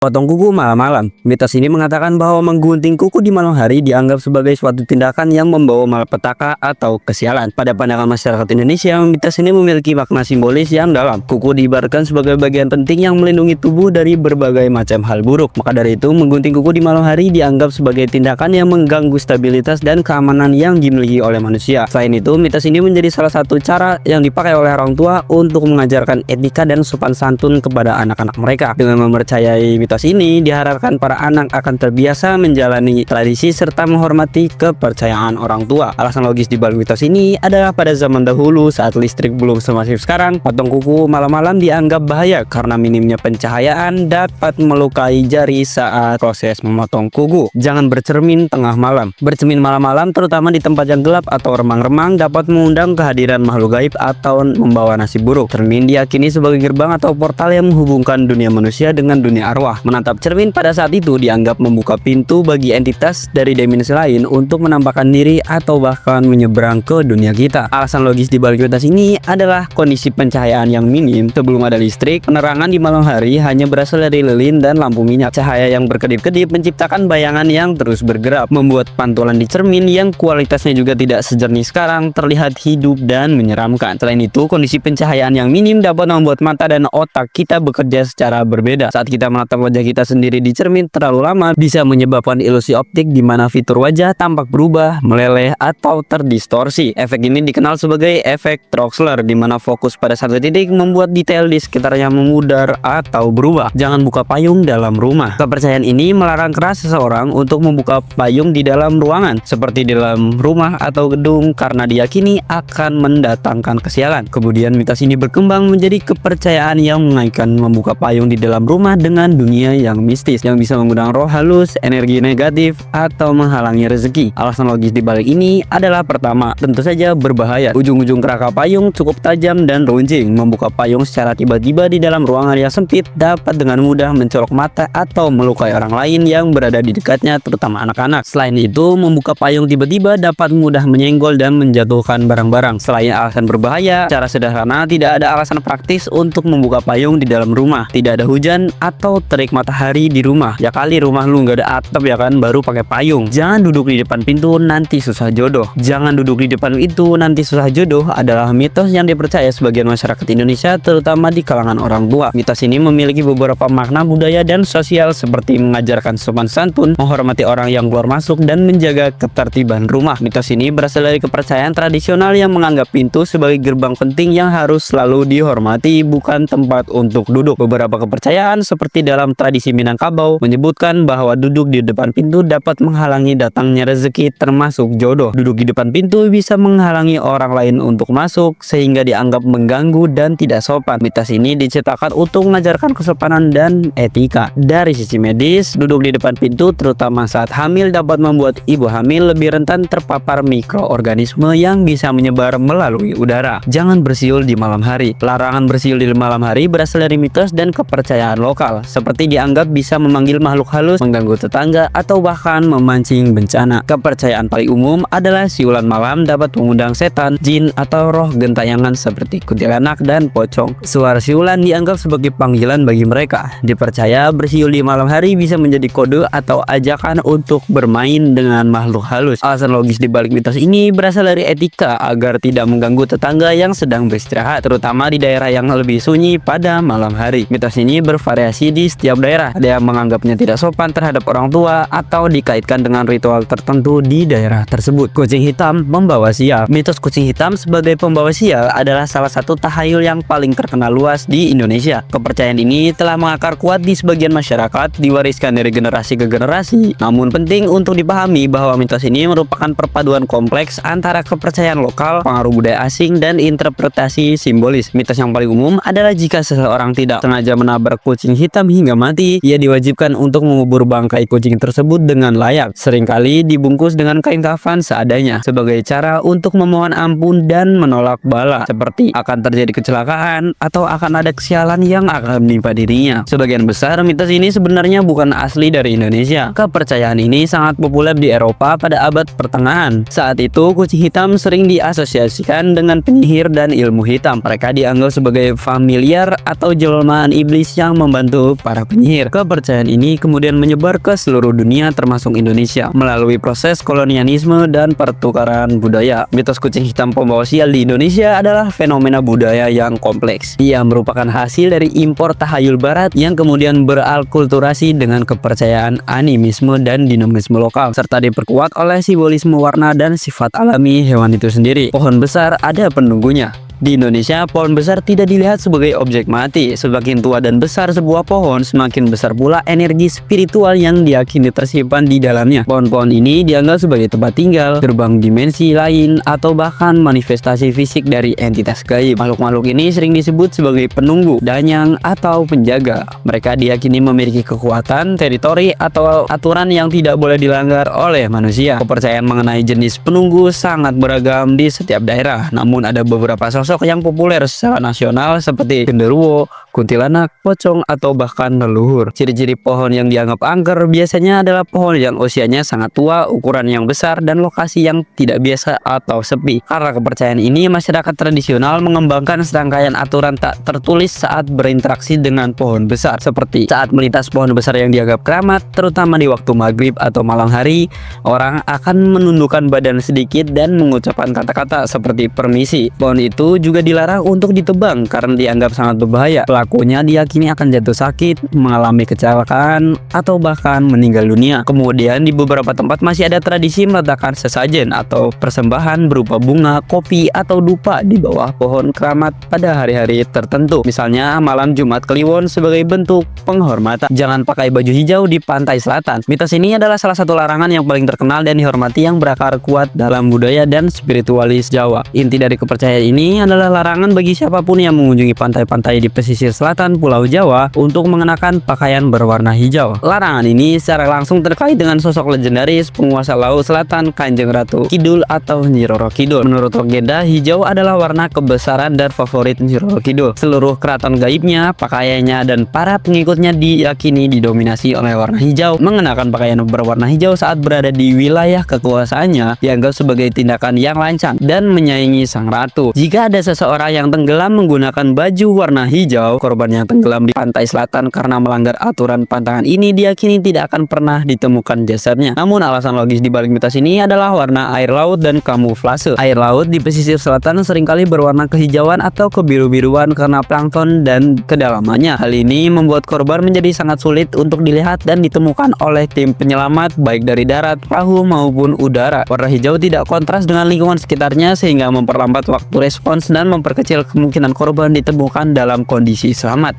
Potong kuku malam-malam. Mitos ini mengatakan bahwa menggunting kuku di malam hari dianggap sebagai suatu tindakan yang membawa malapetaka atau kesialan. Pada pandangan masyarakat Indonesia, mitos ini memiliki makna simbolis yang dalam. Kuku diibaratkan sebagai bagian penting yang melindungi tubuh dari berbagai macam hal buruk. Maka dari itu, menggunting kuku di malam hari dianggap sebagai tindakan yang mengganggu stabilitas dan keamanan yang dimiliki oleh manusia. Selain itu, mitos ini menjadi salah satu cara yang dipakai oleh orang tua untuk mengajarkan etika dan sopan santun kepada anak-anak mereka. Dengan mempercayai mitos ini, diharapkan para anak akan terbiasa menjalani tradisi serta menghormati kepercayaan orang tua. Alasan logis di balik mitos ini adalah pada zaman dahulu saat listrik belum semasif sekarang, potong kuku malam-malam dianggap bahaya karena minimnya pencahayaan dapat melukai jari saat proses memotong kuku. Jangan bercermin tengah malam. Bercermin malam-malam terutama di tempat yang gelap atau remang-remang dapat mengundang kehadiran makhluk gaib atau membawa nasib buruk. Cermin diyakini sebagai gerbang atau portal yang menghubungkan dunia manusia dengan dunia arwah. Menatap cermin pada saat itu dianggap membuka pintu bagi entitas dari dimensi lain untuk menampakkan diri atau bahkan menyeberang ke dunia kita. Alasan logis di balik mitos ini adalah kondisi pencahayaan yang minim. Sebelum ada listrik, penerangan di malam hari hanya berasal dari lilin dan lampu minyak. Cahaya yang berkedip-kedip menciptakan bayangan yang terus bergerak, membuat pantulan di cermin yang kualitasnya juga tidak sejernih sekarang terlihat hidup dan menyeramkan. Selain itu, kondisi pencahayaan yang minim dapat membuat mata dan otak kita bekerja secara berbeda. Saat kita menatap wajah kita sendiri di cermin terlalu lama, bisa menyebabkan ilusi optik di mana fitur wajah tampak berubah, meleleh, atau terdistorsi. Efek ini dikenal sebagai efek Troxler, di mana fokus pada satu titik membuat detail di sekitarnya memudar atau berubah. Jangan buka payung dalam rumah. Kepercayaan ini melarang keras seseorang untuk membuka payung di dalam ruangan, seperti di dalam rumah atau gedung, karena diyakini akan mendatangkan kesialan. Kemudian mitos ini berkembang menjadi kepercayaan yang mengaitkan membuka payung di dalam rumah dengan dunia yang mistis yang bisa mengundang roh halus, energi negatif, atau menghalangi rezeki. Alasan logis di balik ini adalah pertama, tentu saja berbahaya. Ujung-ujung kerangka payung cukup tajam dan runcing. Membuka payung secara tiba-tiba di dalam ruangan yang sempit dapat dengan mudah mencolok mata atau melukai orang lain yang berada di dekatnya, terutama anak-anak. Selain itu, membuka payung tiba-tiba dapat mudah menyenggol dan menjatuhkan barang-barang. Selain alasan berbahaya, secara sederhana tidak ada alasan praktis untuk membuka payung di dalam rumah. Tidak ada hujan atau terik matahari di rumah. Ya kali rumah lu nggak ada atap ya kan, baru pakai payung. Jangan duduk di depan pintu, nanti susah jodoh. Jangan duduk di depan itu, nanti susah jodoh adalah mitos yang dipercaya sebagian masyarakat Indonesia, terutama di kalangan orang tua. Mitos ini memiliki beberapa makna budaya dan sosial seperti mengajarkan sopan santun, menghormati orang yang keluar masuk, dan menjaga ketertiban rumah. Mitos ini berasal dari kepercayaan tradisional yang menganggap pintu sebagai gerbang penting yang harus selalu dihormati, bukan tempat untuk duduk. Beberapa kepercayaan seperti dalam tradisi Minangkabau menyebutkan bahwa duduk di depan pintu dapat menghalangi datangnya rezeki termasuk jodoh. Duduk di depan pintu bisa menghalangi orang lain untuk masuk sehingga dianggap mengganggu dan tidak sopan. Mitos ini diciptakan untuk mengajarkan kesopanan dan etika. Dari sisi medis, duduk di depan pintu terutama saat hamil dapat membuat ibu hamil lebih rentan terpapar mikroorganisme yang bisa menyebar melalui udara. Jangan bersiul di malam hari. Larangan bersiul di malam hari berasal dari mitos dan kepercayaan lokal, seperti dianggap bisa memanggil makhluk halus, mengganggu tetangga, atau bahkan memancing bencana. Kepercayaan paling umum adalah siulan malam dapat mengundang setan, jin, atau roh gentayangan seperti kuntilanak dan pocong. Suara siulan dianggap sebagai panggilan bagi mereka. Dipercaya bersiul di malam hari bisa menjadi kode atau ajakan untuk bermain dengan makhluk halus. Alasan logis di balik mitos ini berasal dari etika agar tidak mengganggu tetangga yang sedang beristirahat, terutama di daerah yang lebih sunyi pada malam hari. Mitos ini bervariasi di setiap daerah. Ada yang menganggapnya tidak sopan terhadap orang tua atau dikaitkan dengan ritual tertentu di daerah tersebut. Kucing hitam membawa sial. Mitos kucing hitam sebagai pembawa sial adalah salah satu tahayul yang paling terkenal luas di Indonesia. Kepercayaan ini telah mengakar kuat di sebagian masyarakat, diwariskan dari generasi ke generasi. Namun penting untuk dipahami bahwa mitos ini merupakan perpaduan kompleks antara kepercayaan lokal, pengaruh budaya asing, dan interpretasi simbolis. Mitos yang paling umum adalah jika seseorang tidak sengaja menabrak kucing hitam hingga mati, ia diwajibkan untuk mengubur bangkai kucing tersebut dengan layak. Seringkali dibungkus dengan kain kafan seadanya sebagai cara untuk memohon ampun dan menolak bala, seperti akan terjadi kecelakaan atau akan ada kesialan yang akan menimpa dirinya. Sebagian besar mitos ini sebenarnya bukan asli dari Indonesia. Kepercayaan ini sangat populer di Eropa pada abad pertengahan. Saat itu kucing hitam sering diasosiasikan dengan penyihir dan ilmu hitam. Mereka dianggap sebagai familiar atau jelmaan iblis yang membantu para penyihir. Kepercayaan ini kemudian menyebar ke seluruh dunia termasuk Indonesia melalui proses kolonialisme dan pertukaran budaya. Mitos kucing hitam pembawa sial di Indonesia adalah fenomena budaya yang kompleks. Ia merupakan hasil dari impor tahayul barat yang kemudian beralkulturasi dengan kepercayaan animisme dan dinamisme lokal, serta diperkuat oleh simbolisme warna dan sifat alami hewan itu sendiri. Pohon besar ada penunggunya. Di Indonesia, pohon besar tidak dilihat sebagai objek mati. Semakin tua dan besar sebuah pohon, semakin besar pula energi spiritual yang diyakini tersimpan di dalamnya. Pohon-pohon ini dianggap sebagai tempat tinggal, gerbang dimensi lain, atau bahkan manifestasi fisik dari entitas gaib. Makhluk-makhluk ini sering disebut sebagai penunggu, danyang, atau penjaga. Mereka diyakini memiliki kekuatan, teritori, atau aturan yang tidak boleh dilanggar oleh manusia. Kepercayaan mengenai jenis penunggu sangat beragam di setiap daerah, namun ada beberapa sosok yang populer secara nasional seperti genderuwo, kuntilanak, pocong, atau bahkan leluhur. Ciri-ciri pohon yang dianggap angker biasanya adalah pohon yang usianya sangat tua, ukuran yang besar, dan lokasi yang tidak biasa atau sepi. Karena kepercayaan ini, masyarakat tradisional mengembangkan serangkaian aturan tak tertulis saat berinteraksi dengan pohon besar, seperti saat melintas pohon besar yang dianggap keramat, terutama di waktu maghrib atau malam hari, orang akan menundukkan badan sedikit dan mengucapkan kata-kata seperti permisi. Pohon itu juga dilarang untuk ditebang karena dianggap sangat berbahaya. Pelakunya diyakini akan jatuh sakit, mengalami kecelakaan, atau bahkan meninggal dunia. Kemudian di beberapa tempat masih ada tradisi meletakkan sesajen atau persembahan berupa bunga, kopi, atau dupa di bawah pohon keramat pada hari-hari tertentu. Misalnya malam Jumat Kliwon sebagai bentuk penghormatan. Jangan pakai baju hijau di pantai selatan. Mitos ini adalah salah satu larangan yang paling terkenal dan dihormati yang berakar kuat dalam budaya dan spiritualis Jawa. Inti dari kepercayaan ini adalah larangan bagi siapapun yang mengunjungi pantai-pantai di pesisir selatan Pulau Jawa untuk mengenakan pakaian berwarna hijau. Larangan ini secara langsung terkait dengan sosok legendaris penguasa Laut Selatan Kanjeng Ratu Kidul atau Nyi Roro Kidul. Menurut legenda, hijau adalah warna kebesaran dan favorit Nyi Roro Kidul. Seluruh keraton gaibnya, pakaiannya, dan para pengikutnya diyakini didominasi oleh warna hijau. Mengenakan pakaian berwarna hijau saat berada di wilayah kekuasaannya dianggap sebagai tindakan yang lancang dan menyaingi sang ratu. Jika ada seseorang yang tenggelam menggunakan baju warna hijau, korban yang tenggelam di pantai selatan karena melanggar aturan pantangan ini diyakini tidak akan pernah ditemukan jasadnya. Namun alasan logis di balik mitos ini adalah warna air laut dan kamuflase. Air laut di pesisir selatan seringkali berwarna kehijauan atau kebiru-biruan karena plankton dan kedalamannya. Hal ini membuat korban menjadi sangat sulit untuk dilihat dan ditemukan oleh tim penyelamat baik dari darat, perahu maupun udara. Warna hijau tidak kontras dengan lingkungan sekitarnya sehingga memperlambat waktu respons dan memperkecil kemungkinan korban ditemukan dalam kondisi selamat.